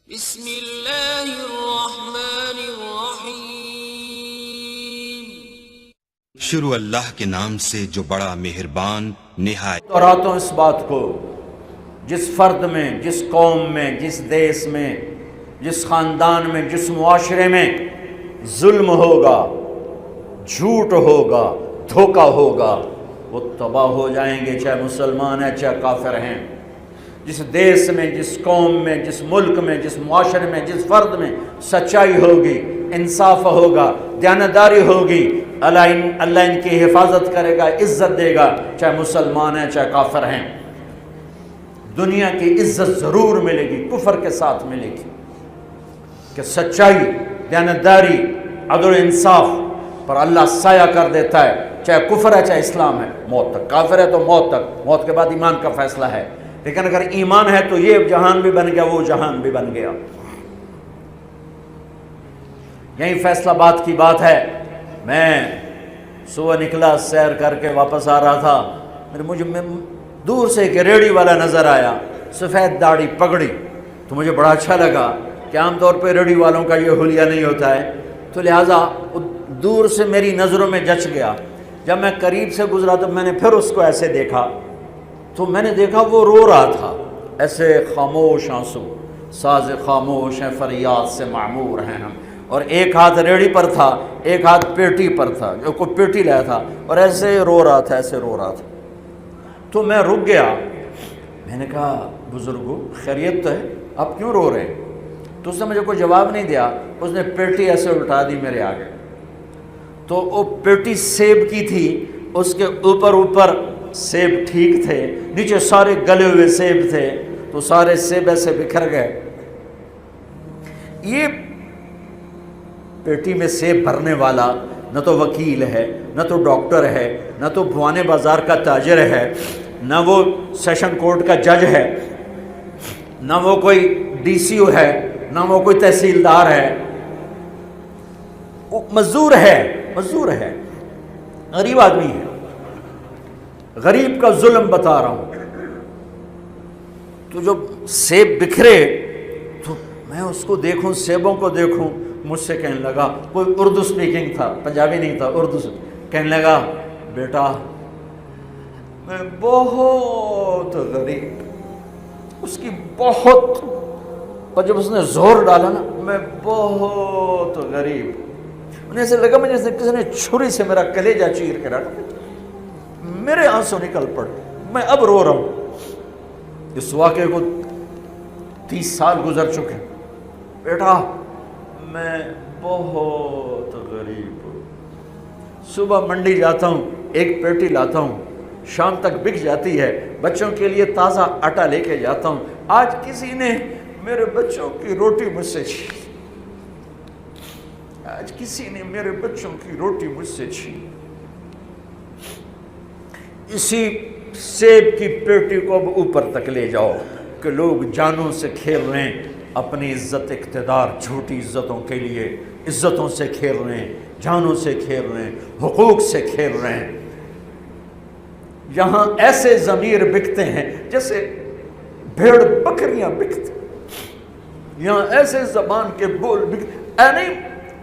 بسم اللہ الرحمن الرحیم۔ شروع اللہ کے نام سے جو بڑا مہربان نہایت۔ اور راتوں اس بات کو جس فرد میں، جس قوم میں، جس دیس میں، جس خاندان میں، جس معاشرے میں ظلم ہوگا، جھوٹ ہوگا، دھوکہ ہوگا، وہ تباہ ہو جائیں گے، چاہے مسلمان ہیں چاہے کافر ہیں۔ جس دیس میں، جس قوم میں، جس ملک میں، جس معاشرے میں، جس فرد میں سچائی ہوگی، انصاف ہوگا، دیانتداری ہوگی، اللہ ان کی حفاظت کرے گا، عزت دے گا، چاہے مسلمان ہیں چاہے کافر ہیں۔ دنیا کی عزت ضرور ملے گی، کفر کے ساتھ ملے گی، کہ سچائی، دیانتداری، عدل و انصاف پر اللہ سایہ کر دیتا ہے، چاہے کفر ہے چاہے اسلام ہے، موت تک۔ کافر ہے تو موت تک، موت کے بعد ایمان کا فیصلہ ہے، لیکن اگر ایمان ہے تو یہ جہان بھی بن گیا، وہ جہان بھی بن گیا۔ یہی فیصلہ بات کی بات ہے۔ میں صبح نکلا، سیر کر کے واپس آ رہا تھا، مجھے دور سے ایک ریڑھی والا نظر آیا، سفید داڑھی پگڑی، تو مجھے بڑا اچھا لگا کہ عام طور پہ ریڑھی والوں کا یہ حلیہ نہیں ہوتا ہے، تو لہٰذا دور سے میری نظروں میں جچ گیا۔ جب میں قریب سے گزرا تو میں نے پھر اس کو ایسے دیکھا، تو میں نے دیکھا وہ رو رہا تھا، ایسے خاموش آنسو، ساز خاموش ہیں فریاد سے معمور ہیں ہم، اور ایک ہاتھ ریڑھی پر تھا، ایک ہاتھ پیٹی پر تھا، جو کوئی پیٹی لایا تھا، اور ایسے رو رہا تھا، ایسے رو رہا تھا۔ تو میں رک گیا، میں نے کہا بزرگو خیریت تو ہے، آپ کیوں رو رہے ہیں؟ تو اس نے مجھے کوئی جواب نہیں دیا، اس نے پیٹی ایسے الٹا دی میرے آگے، تو وہ پیٹی سیب کی تھی، اس کے اوپر سیب ٹھیک تھے، نیچے سارے گلے ہوئے سیب تھے، تو سارے سیب ایسے بکھر گئے۔ یہ پیٹی میں سیب بھرنے والا نہ تو وکیل ہے، نہ تو ڈاکٹر ہے، نہ تو بھوانے بازار کا تاجر ہے، نہ وہ سیشن کورٹ کا جج ہے، نہ وہ کوئی ڈی سی او ہے، نہ وہ کوئی تحصیلدار ہے، وہ مزدور ہے، غریب آدمی ہے۔ غریب کا ظلم بتا رہا ہوں۔ تو جب سیب بکھرے تو میں اس کو دیکھوں، سیبوں کو دیکھوں، مجھ سے کہنے لگا، کوئی اردو سپیکنگ تھا، پنجابی نہیں تھا، اردو سے کہنے لگا، بیٹا میں بہت غریب، اس کی بہت، اور جب اس نے زور ڈالا نا، میں بہت غریب، انہیں ایسے لگا مجھے جیسے کسی نے چھری سے میرا کلیجہ چیر کے رکھا، میرے آنسو نکل پڑے، میں اب رو رہا ہوں۔ اس واقعے کو 30 سال گزر چکے۔ بیٹا میں بہت غریب ہوں، صبح منڈی جاتا ہوں، ایک پیٹی لاتا ہوں، شام تک بک جاتی ہے، بچوں کے لیے تازہ آٹا لے کے جاتا ہوں، آج کسی نے میرے بچوں کی روٹی مجھ سے چھین، آج کسی نے میرے بچوں کی روٹی مجھ سے چھین۔ اسی سیب کی پیٹی کو اب اوپر تک لے جاؤ کہ لوگ جانوں سے کھیل رہے ہیں، اپنی عزت اقتدار، جھوٹی عزتوں کے لیے عزتوں سے کھیل رہے ہیں، جانوں سے کھیل رہے ہیں، حقوق سے کھیل رہے ہیں۔ یہاں ایسے ضمیر بکتے ہیں جیسے بھیڑ بکریاں بکتے، یہاں ایسے زبان کے بول بکتے، اے نہیں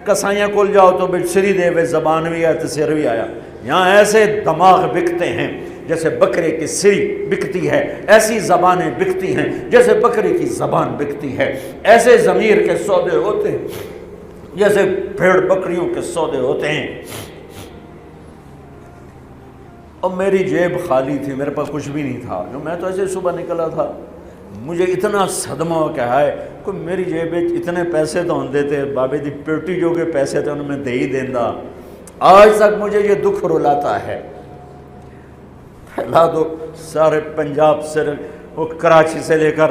کسائیاں کول جاؤ تو سری دے وے زبان بھی آیا تو سر بھی آیا، یہاں ایسے دماغ بکتے ہیں جیسے بکرے کی سری بکتی ہے، ایسی زبانیں بکتی ہیں جیسے بکرے کی زبان بکتی ہے، ایسے ضمیر کے سودے ہوتے ہیں جیسے بھیڑ بکریوں کے سودے ہوتے ہیں۔ اور میری جیب خالی تھی، میرے پاس کچھ بھی نہیں تھا، جو میں تو ایسے صبح نکلا تھا، مجھے اتنا صدمہ ہو کہ ہے کوئی میری جیب اتنے پیسے تو ہوں دیتے، بابے دی پیٹی جو کے پیسے تھے انہوں میں دے ہی دینا۔ آج تک مجھے یہ دکھ رلاتا ہے۔ پھیلا دو سارے پنجاب سے، وہ کراچی سے لے کر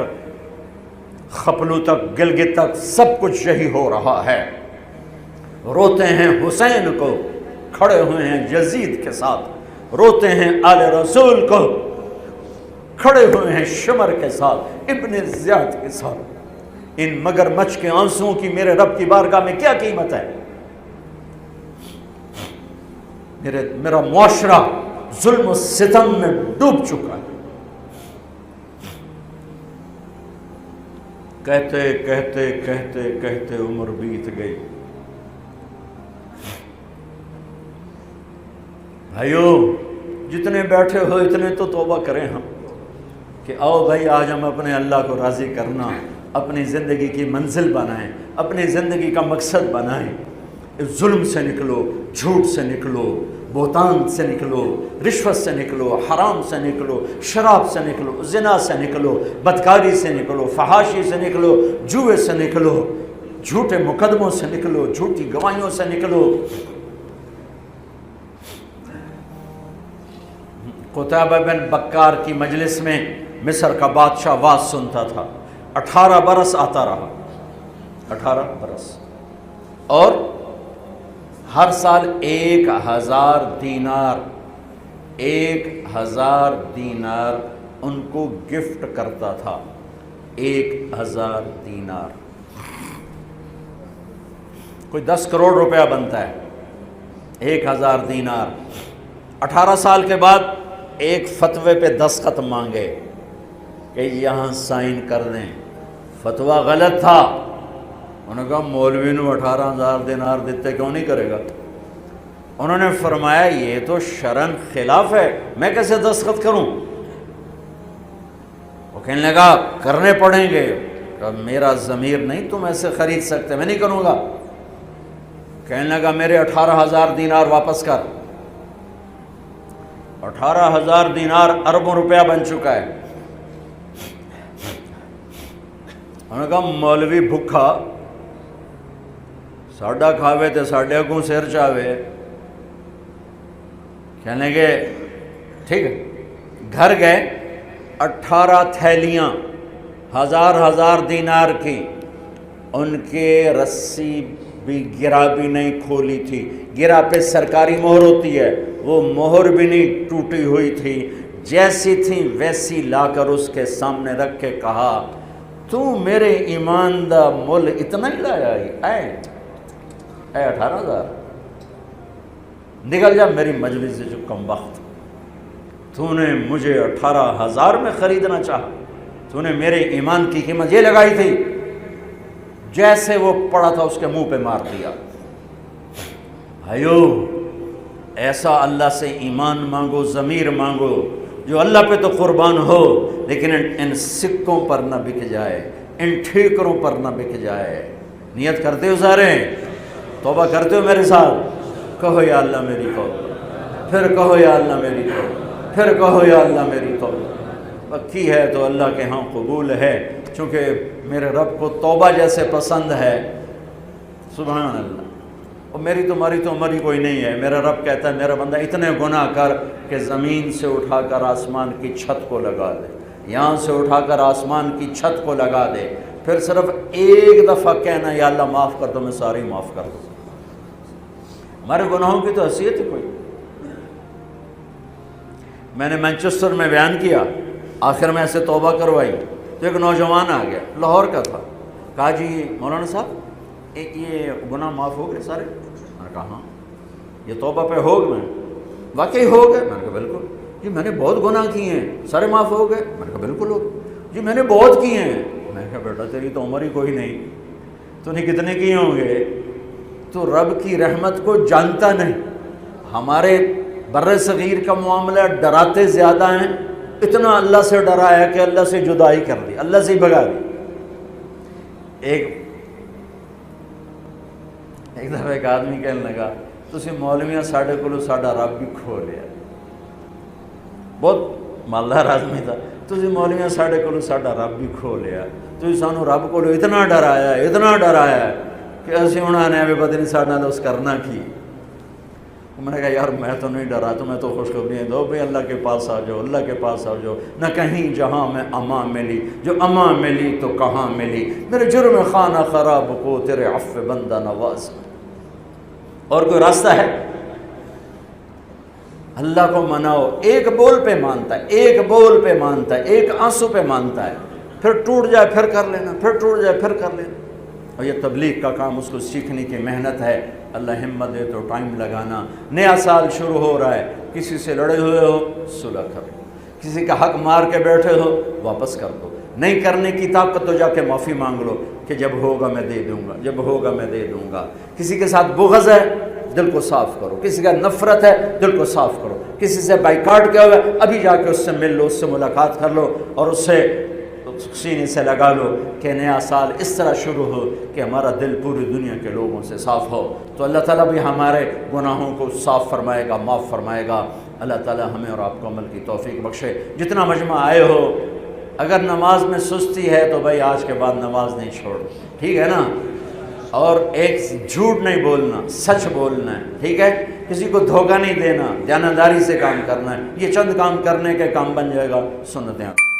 خپلو تک، گلگت تک، سب کچھ یہی ہو رہا ہے۔ روتے ہیں حسین کو، کھڑے ہوئے ہیں یزید کے ساتھ، روتے ہیں آل رسول کو، کھڑے ہوئے ہیں شمر کے ساتھ، ابن زیاد کے ساتھ۔ ان مگرمچھ کے آنسوؤں کی میرے رب کی بارگاہ میں کیا قیمت ہے؟ میرا معاشرہ ظلم و ستم میں ڈوب چکا ہے۔ کہتے کہتے کہتے کہتے عمر بیت گئی۔ بھائیو جتنے بیٹھے ہو اتنے تو توبہ کریں ہم کہ آؤ بھائی آج ہم اپنے اللہ کو راضی کرنا اپنی زندگی کی منزل بنائیں، اپنی زندگی کا مقصد بنائیں۔ ظلم سے نکلو، جھوٹ سے نکلو، بہتان سے نکلو، رشوت سے نکلو، حرام سے نکلو، شراب سے نکلو، زنا سے نکلو، بدکاری سے نکلو، فحاشی سے نکلو، جوئے سے نکلو، جھوٹے مقدموں سے نکلو، جھوٹی گواہیوں سے نکلو۔ قتیبہ بن بکار کی مجلس میں مصر کا بادشاہ واز سنتا تھا، 18 برس آتا رہا، 18 برس، اور ہر سال 1000 دینار 1000 دینار ان کو گفٹ کرتا تھا، 1000 دینار، کوئی 10 کروڑ روپیہ بنتا ہے 1000 دینار۔ 18 سال کے بعد ایک فتوے پہ دستخط مانگے کہ یہاں سائن کر دیں، فتویٰ غلط تھا۔ انہوں نے کہا مولوی نو 18,000 دینار دیتے کیوں نہیں کرے گا؟ انہوں نے فرمایا یہ تو شرعن خلاف ہے، میں کیسے دستخط کروں؟ وہ کہنے لگا کرنے پڑیں گے۔ کہا میرا ضمیر نہیں تم ایسے خرید سکتے، میں نہیں کروں گا۔ کہنے لگا میرے 18,000 دینار واپس کر۔ 18,000 دینار اربوں روپیہ بن چکا ہے۔ انہوں نے کہا مولوی بھکھا ساڈا کھاوے تے ساڈے اگوں سر چاوے۔ کہنے لگے ٹھیک ہے، گھر گئے، 18 تھیلیاں 1000 دینار کی، ان کے رسی بھی گرا بھی نہیں کھولی تھی، گرا پہ سرکاری مہر ہوتی ہے، وہ مہر بھی نہیں ٹوٹی ہوئی تھی، جیسی تھی ویسی لا کر اس کے سامنے رکھ کے کہا تو میرے ایمان دا مول اتنا ہی لایا اے 18,000، نکل جا میری مجلس سے جو کم وقت، تو نے مجھے 18,000 میں خریدنا چاہا، تو نے میرے ایمان کی قیمت یہ لگائی تھی۔ جیسے وہ پڑا تھا اس کے منہ پہ مار دیا۔ بھائیو ایسا اللہ سے ایمان مانگو، ضمیر مانگو جو اللہ پہ تو قربان ہو، لیکن ان سکوں پر نہ بک جائے، ان ٹھیکروں پر نہ بک جائے۔ نیت کرتے ہو سارے؟ توبہ کرتے ہو میرے ساتھ؟ کہو یا اللہ میری توبہ، پھر کہو یا اللہ میری توبہ، پھر کہو یا اللہ میری توبہ۔ پکی ہے تو اللہ کے ہاں قبول ہے، چونکہ میرے رب کو توبہ جیسے پسند ہے۔ سبحان اللہ۔ اور میری تمہاری تو عمر ہی کوئی نہیں ہے۔ میرا رب کہتا ہے میرا بندہ اتنے گناہ کر کہ زمین سے اٹھا کر آسمان کی چھت کو لگا دے، یہاں سے اٹھا کر آسمان کی چھت کو لگا دے، پھر صرف ایک دفعہ کہنا یا اللہ معاف کر دو، میں ساری معاف کر دوں۔ ہمارے گناہوں کی تو حیثیت ہی کوئی۔ میں نے مینچسٹر میں بیان کیا، آخر میں ایسے توبہ کروائی تو ایک نوجوان آ گیا، لاہور کا تھا، کہا جی مولانا صاحب یہ گناہ معاف ہو گئے سارے؟ میں نے کہا ہاں۔ یہ توبہ پہ ہو گئے؟ واقعی ہو گئے؟ میں نے کہا بالکل۔ جی میں نے بہت گناہ کیے ہیں، سارے معاف ہو گئے؟ میں نے کہا بالکل ہو گئے۔ جی میں نے بہت کیے ہیں۔ میں نے کہا بیٹا تیری تو عمر ہی کوئی نہیں، تو نے کتنے کیے ہوں گے؟ تو رب کی رحمت کو جانتا نہیں۔ ہمارے بر صغیر کا معاملہ ڈراتے زیادہ ہیں، اتنا اللہ سے ڈرایا کہ اللہ سے جدائی کر دی، اللہ سے ہی بھگا دی۔ ایک دفعہ ایک آدمی کہنے لگا تسی مولویاں ساڈے کولو ساڈا رب بھی کھو لیا۔ بہت مالدار آدمی تھا۔ تسی مولویاں ساڈے کولو ساڈا رب بھی کھو لیا، تسی سانو رب کولو اتنا ڈرایا کہ اسی انہوں نے بھی پتہ نہیں ساڈے نال اس کرنا کی۔ میں نے کہا یار میں تو نہیں ڈرا، تمہیں تو خوشخبریاں دو بھئی اللہ کے پاس آ جاؤ، اللہ کے پاس آ جاؤ۔ نہ کہیں جہاں میں امان ملی، جو امان ملی تو کہاں ملی، میرے جرم خانہ خراب کو تیرے عفو بندہ نواز۔ اور کوئی راستہ ہے؟ اللہ کو مناؤ، ایک بول پہ مانتا ہے، ایک بول پہ مانتا ہے، ایک آنسو پہ مانتا ہے، پھر ٹوٹ جائے پھر کر لینا، پھر ٹوٹ جائے پھر کر لینا۔ اور یہ تبلیغ کا کام، اس کو سیکھنے کی محنت ہے۔ اللہ ہمت دے تو ٹائم لگانا۔ نیا سال شروع ہو رہا ہے، کسی سے لڑے ہوئے ہو صلح کرو، کسی کا حق مار کے بیٹھے ہو واپس کر دو، نہیں کرنے کی طاقت تو جا کے معافی مانگ لو کہ جب ہوگا میں دے دوں گا، جب ہوگا میں دے دوں گا۔ کسی کے ساتھ بغض ہے، دل کو صاف کرو، کسی کا نفرت ہے، دل کو صاف کرو، کسی سے بائیکاٹ کیا ہوا ہے ابھی جا کے اس سے مل لو، اس سے ملاقات کر لو اور اس سے سینے سے لگا لو کہ نیا سال اس طرح شروع ہو کہ ہمارا دل پوری دنیا کے لوگوں سے صاف ہو۔ تو اللہ تعالیٰ بھی ہمارے گناہوں کو صاف فرمائے گا، معاف فرمائے گا۔ اللہ تعالیٰ ہمیں اور آپ کو عمل کی توفیق بخشے۔ جتنا مجمع آئے ہو، اگر نماز میں سستی ہے تو بھائی آج کے بعد نماز نہیں چھوڑ، ٹھیک ہے نا؟ اور ایک جھوٹ نہیں بولنا، سچ بولنا ہے، ٹھیک ہے؟ کسی کو دھوکہ نہیں دینا، دیانتداری سے کام کرنا ہے۔ یہ چند کام کرنے کے کام بن جائے گا سنتیں۔